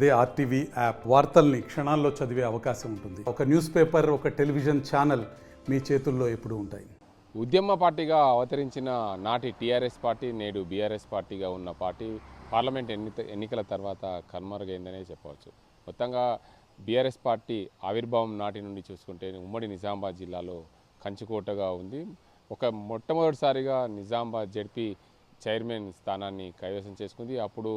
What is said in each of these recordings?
అదే RTV app వార్తల్ని క్షణాల్లో చదివే అవకాశం ఉంటుంది. ఒక న్యూస్ పేపర్, ఒక టెలివిజన్ ఛానల్ మీ చేతుల్లో ఎప్పుడూ ఉంటాయి. ఉద్యమ పార్టీగా అవతరించిన నాటి టీఆర్ఎస్ పార్టీ నేడు బీఆర్ఎస్ పార్టీగా ఉన్న పార్టీ పార్లమెంట్ ఎన్నికల తర్వాత కనుమరుగైందనే చెప్పవచ్చు. మొత్తంగా బీఆర్ఎస్ పార్టీ ఆవిర్భావం నాటి నుండి చూసుకుంటే ఉమ్మడి నిజామాబాద్ జిల్లాలో కంచుకోటగా ఉంది. మొట్టమొదటిసారిగా నిజామాబాద్ జెడ్పీ చైర్మన్ స్థానాన్ని కైవసం చేసుకుంది. అప్పుడు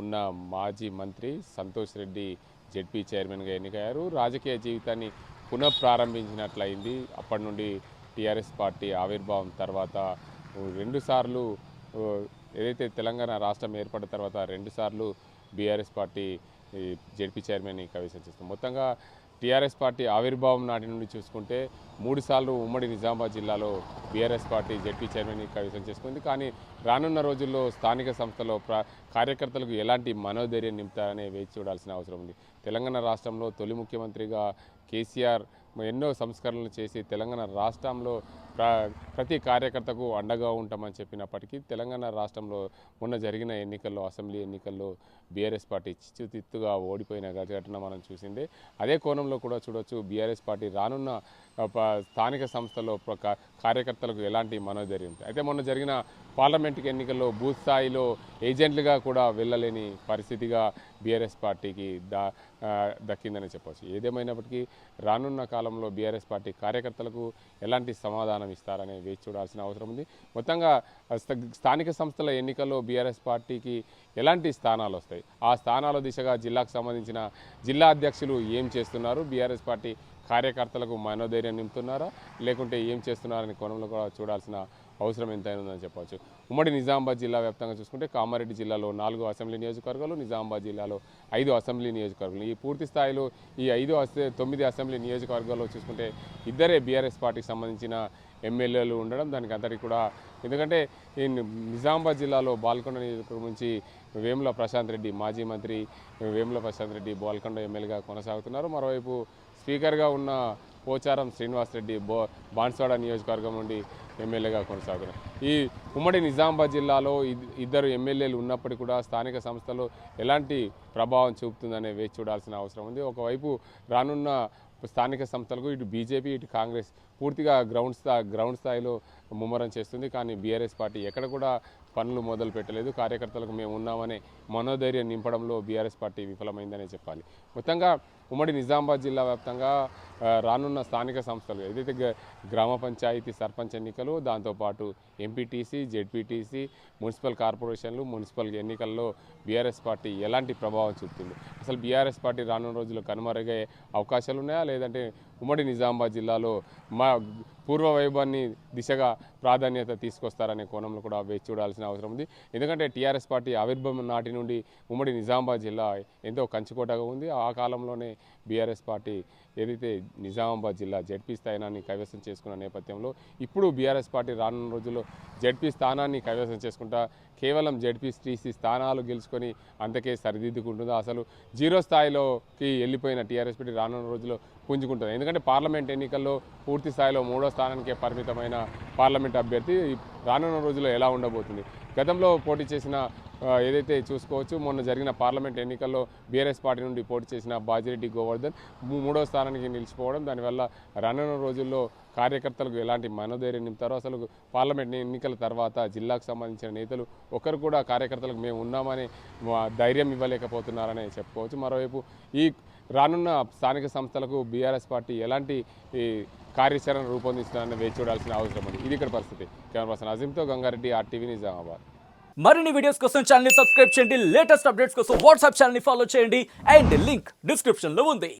ఉన్న మాజీ మంత్రి సంతోష్ రెడ్డి జెడ్పీ చైర్మన్గా ఎన్నికయ్యారు. రాజకీయ జీవితాన్ని పునఃప్రారంభించినట్లయింది. అప్పటి నుండి టీఆర్ఎస్ పార్టీ ఆవిర్భావం తర్వాత రెండుసార్లు ఏదైతే తెలంగాణ రాష్ట్రం ఏర్పడిన తర్వాత రెండుసార్లు బీఆర్ఎస్ పార్టీ జెడ్పీ చైర్మన్ని కైవసం చేస్తుంది. మొత్తంగా టీఆర్ఎస్ పార్టీ ఆవిర్భావం నాటి నుండి చూసుకుంటే 3 సార్లు ఉమ్మడి నిజామాబాద్ జిల్లాలో బీఆర్ఎస్ పార్టీ జెడ్పీ చైర్మన్ని కైవసం చేసుకుంది. కానీ రానున్న రోజుల్లో స్థానిక సంస్థలో కార్యకర్తలకు ఎలాంటి మనోధైర్యం నింపుతారనే వేచి చూడాల్సిన అవసరం ఉంది. తెలంగాణ రాష్ట్రంలో తొలి ముఖ్యమంత్రిగా కేసీఆర్ ఎన్నో సంస్కరణలు చేసి తెలంగాణ రాష్ట్రంలో ప్రతి కార్యకర్తకు అండగా ఉంటామని చెప్పినప్పటికీ తెలంగాణ రాష్ట్రంలో మొన్న జరిగిన ఎన్నికల్లో అసెంబ్లీ ఎన్నికల్లో బీఆర్ఎస్ పార్టీ చిచ్చుతిత్తుగా ఓడిపోయిన ఘటన మనం చూసిందే. అదే కోణంలో కూడా చూడవచ్చు బీఆర్ఎస్ పార్టీ రానున్న స్థానిక సంస్థల్లో కార్యకర్తలకు ఎలాంటి మనోధైర్యం ఉంటుంది. అయితే మొన్న జరిగిన పార్లమెంటుకి ఎన్నికల్లో బూత్ స్థాయిలో ఏజెంట్లుగా కూడా వెళ్ళలేని పరిస్థితిగా బీఆర్ఎస్ పార్టీకి దక్కిందని చెప్పవచ్చు. ఏదేమైనప్పటికీ రానున్న కాలంలో బీఆర్ఎస్ పార్టీ కార్యకర్తలకు ఎలాంటి సమాధానం ఇస్తారనే వేచి చూడాల్సిన అవసరం ఉంది. మొత్తంగా స్థానిక సంస్థల ఎన్నికల్లో బీఆర్ఎస్ పార్టీకి ఎలాంటి స్థానాలు వస్తాయి, ఆ స్థానాల దిశగా జిల్లాకు సంబంధించిన జిల్లా అధ్యక్షులు ఏం చేస్తున్నారు, బీఆర్ఎస్ పార్టీ కార్యకర్తలకు మనోధైర్యం నింపుతున్నారా లేకుంటే ఏం చేస్తున్నారని కోణంలో కూడా చూడాల్సిన అవసరం ఎంతైనా ఉందని చెప్పవచ్చు. ఉమ్మడి నిజామాబాద్ జిల్లా వ్యాప్తంగా చూసుకుంటే కామారెడ్డి జిల్లాలో 4 అసెంబ్లీ నియోజకవర్గాలు, నిజామాబాద్ జిల్లాలో 5 అసెంబ్లీ నియోజకవర్గాలు. ఈ పూర్తి స్థాయిలో ఈ 9 అసెంబ్లీ నియోజకవర్గాల్లో చూసుకుంటే ఇద్దరే బీఆర్ఎస్ పార్టీకి సంబంధించిన ఎమ్మెల్యేలు ఉండడం దానికి అంతటి కూడా ఎందుకంటే ఈ నిజామాబాద్ జిల్లాలో బాల్కొండ నియోజకవర్గం నుంచి వేముల ప్రశాంత్ రెడ్డి మాజీ మంత్రి వేముల ప్రశాంత్ రెడ్డి బాల్కొండ ఎమ్మెల్యేగా కొనసాగుతున్నారు. మరోవైపు స్పీకర్గా ఉన్న పోచారం శ్రీనివాసరెడ్డి బాన్స్వాడ నియోజకవర్గం నుండి ఎమ్మెల్యేగా కొనసాగుతున్నారు. ఈ ఉమ్మడి నిజామాబాద్ జిల్లాలో ఇద్దరు ఎమ్మెల్యేలు ఉన్నప్పటికీ కూడా స్థానిక సంస్థలు ఎలాంటి ప్రభావం చూపుతుందనే వేచి చూడాల్సిన అవసరం ఉంది. ఒకవైపు రానున్న స్థానిక సంస్థలకు ఇటు బీజేపీ ఇటు కాంగ్రెస్ పూర్తిగా గ్రౌండ్ స్థాయిలో ముమ్మరం చేస్తుంది. కానీ బీఆర్ఎస్ పార్టీ ఎక్కడ కూడా పనులు మొదలు పెట్టలేదు. కార్యకర్తలకు మేము ఉన్నామనే మనోధైర్యం నింపడంలో బీఆర్ఎస్ పార్టీ విఫలమైందనే చెప్పాలి. మొత్తంగా ఉమ్మడి నిజామాబాద్ జిల్లా వ్యాప్తంగా రానున్న స్థానిక సంస్థలు ఏదైతే గ్రామ పంచాయతీ సర్పంచ్ ఎన్నికలు, దాంతోపాటు ఎంపీటీసీ జెడ్పీటీసీ మున్సిపల్ కార్పొరేషన్లు మున్సిపల్ ఎన్నికల్లో బీఆర్ఎస్ పార్టీ ఎలాంటి ప్రభావం చూపుతుంది, అసలు బీఆర్ఎస్ పార్టీ రానున్న రోజుల్లో కనుమరుగే అవకాశాలు ఉన్నాయా లేదంటే ఉమ్మడి నిజామాబాద్ జిల్లాలో పూర్వ వైభవాన్ని దిశగా ప్రాధాన్యత తీసుకొస్తారనే కోణంలో కూడా వేచి చూడాల్సిన అవసరం ఉంది. ఎందుకంటే టీఆర్ఎస్ పార్టీ ఆవిర్భావం నాటి నుండి ఉమ్మడి నిజామాబాద్ జిల్లా ఎంతో కంచుకోటగా ఉంది. ఆ కాలంలోనే బీఆర్ఎస్ పార్టీ ఏదైతే నిజామాబాద్ జిల్లా జెడ్పీ స్థానాన్ని కైవసం చేసుకున్న నేపథ్యంలో ఇప్పుడు బీఆర్ఎస్ పార్టీ రానున్న రోజుల్లో జెడ్పీ స్థానాన్ని కైవసం చేసుకుంటా కేవలం జెడ్పీటీసీ స్థానాలు గెలుచుకొని అంతకే సరిదిద్దుకుంటుందో అసలు 0 స్థాయిలోకి వెళ్ళిపోయిన టీఆర్ఎస్ పార్టీ రానున్న రోజుల్లో పుంజుకుంటుంది. ఎందుకంటే పార్లమెంట్ ఎన్నికల్లో పూర్తి స్థాయిలో 3వ స్థానానికే పరిమితమైన పార్లమెంట్ అభ్యర్థి రానున్న రోజుల్లో ఎలా ఉండబోతుంది. గతంలో పోటీ చేసిన ఏదైతే చూసుకోవచ్చు మొన్న జరిగిన పార్లమెంట్ ఎన్నికల్లో బీఆర్ఎస్ పార్టీ నుండి పోటీ చేసిన బాజిరెడ్డి గోవర్ధన్ 3వ స్థానానికి నిలిచిపోవడం, దానివల్ల రానున్న రోజుల్లో కార్యకర్తలకు ఎలాంటి మనోధైర్యం నింపుతారో అసలు పార్లమెంట్ ఎన్నికల తర్వాత జిల్లాకు సంబంధించిన నేతలు ఒకరు కూడా కార్యకర్తలకు మేము ఉన్నామని ధైర్యం ఇవ్వలేకపోతున్నారని చెప్పుకోవచ్చు. మరోవైపు ఈ రానున్న స్థానిక సంస్థలకు బీఆర్ఎస్ పార్టీ ఎలాంటి కార్యాచరణ రూపొందిస్తుందని వేచి చూడాల్సిన అవసరం ఉంది. ఇది ఇక్కడ పరిస్థితి. కెమెరా పర్సన్ అజీంతో గంగారెడ్డి, ఆర్టీవీ నిజామాబాద్. మరిన్ని వీడియోస్ కోసం ఛానల్ ని సబ్స్క్రైబ్ చేయండి. లేటెస్ట్ అప్డేట్స్ కోసం వాట్సాప్ ఛానల్ ని ఫాలో చేయండి అండ్ లింక్ డిస్క్రిప్షన్ లో ఉంది.